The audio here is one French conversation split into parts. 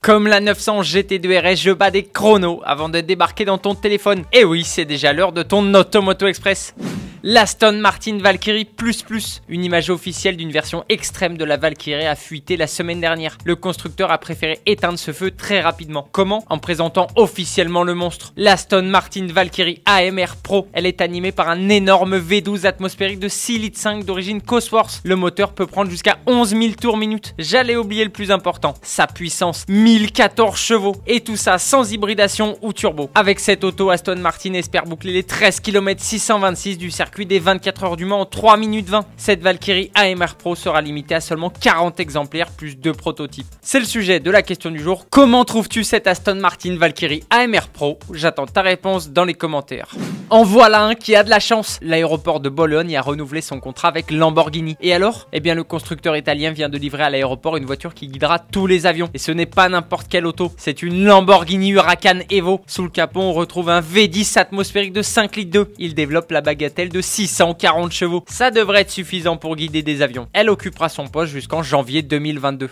Comme la 900 GT2 RS, je bats des chronos avant de débarquer dans ton téléphone. Et oui, c'est déjà l'heure de ton Automoto Express. L'Aston Martin Valkyrie Plus, une image officielle d'une version extrême de la Valkyrie a fuité la semaine dernière. Le constructeur a préféré éteindre ce feu très rapidement. Comment? En présentant officiellement le monstre. L'Aston Martin Valkyrie AMR Pro. Elle est animée par un énorme V12 atmosphérique de 6,5 litres d'origine Cosworth. Le moteur peut prendre jusqu'à 11 000 tours minute. J'allais oublier le plus important, sa puissance, 1014 chevaux. Et tout ça sans hybridation ou turbo. Avec cette auto, Aston Martin espère boucler les 13 km 626 du circuit des 24 heures du Mans en 3 minutes 20. Cette Valkyrie AMR Pro sera limitée à seulement 40 exemplaires plus 2 prototypes. C'est le sujet de la question du jour. Comment trouves-tu cette Aston Martin Valkyrie AMR Pro? J'attends ta réponse dans les commentaires. En voilà un qui a de la chance. L'aéroport de Bologne a renouvelé son contrat avec Lamborghini. Et alors? Eh bien, le constructeur italien vient de livrer à l'aéroport une voiture qui guidera tous les avions. Et ce n'est pas n'importe quelle auto, c'est une Lamborghini Huracan Evo. Sous le capot, on retrouve un V10 atmosphérique de 5,2 litres. Il développe la bagatelle de 640 chevaux. Ça devrait être suffisant pour guider des avions. Elle occupera son poste jusqu'en janvier 2022.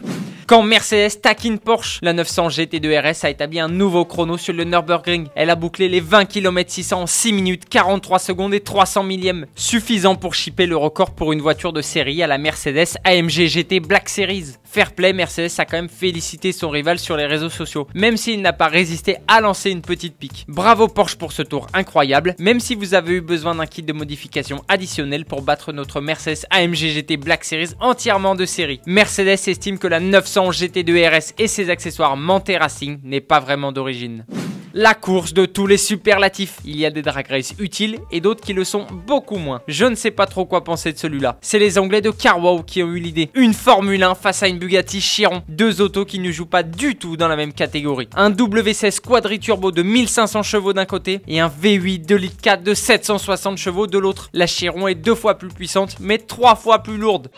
Quand Mercedes taquine Porsche, la 900 GT2 RS a établi un nouveau chrono sur le Nürburgring. Elle a bouclé les 20 km 600 en 6 minutes, 43 secondes et 300 millièmes. Suffisant pour chipper le record pour une voiture de série à la Mercedes AMG GT Black Series. Fair play, Mercedes a quand même félicité son rival sur les réseaux sociaux, même s'il n'a pas résisté à lancer une petite pique. Bravo Porsche pour ce tour incroyable, même si vous avez eu besoin d'un kit de modification additionnel pour battre notre Mercedes AMG GT Black Series entièrement de série. Mercedes estime que la 900 GT2 RS et ses accessoires Manthey Racing n'est pas vraiment d'origine. La course de tous les superlatifs. Il y a des drag races utiles et d'autres qui le sont beaucoup moins. Je ne sais pas trop quoi penser de celui-là. C'est les Anglais de Carwow qui ont eu l'idée. Une Formule 1 face à une Bugatti Chiron. Deux autos qui ne jouent pas du tout dans la même catégorie. Un W16 quadri-turbo de 1500 chevaux d'un côté et un V8 2,4 litres de 760 chevaux de l'autre. La Chiron est 2 fois plus puissante mais 3 fois plus lourde.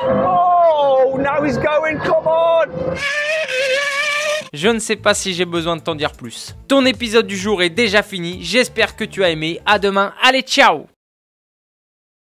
Oh, now he's going, come on! Je ne sais pas si j'ai besoin de t'en dire plus. Ton épisode du jour est déjà fini, j'espère que tu as aimé, à demain, allez ciao!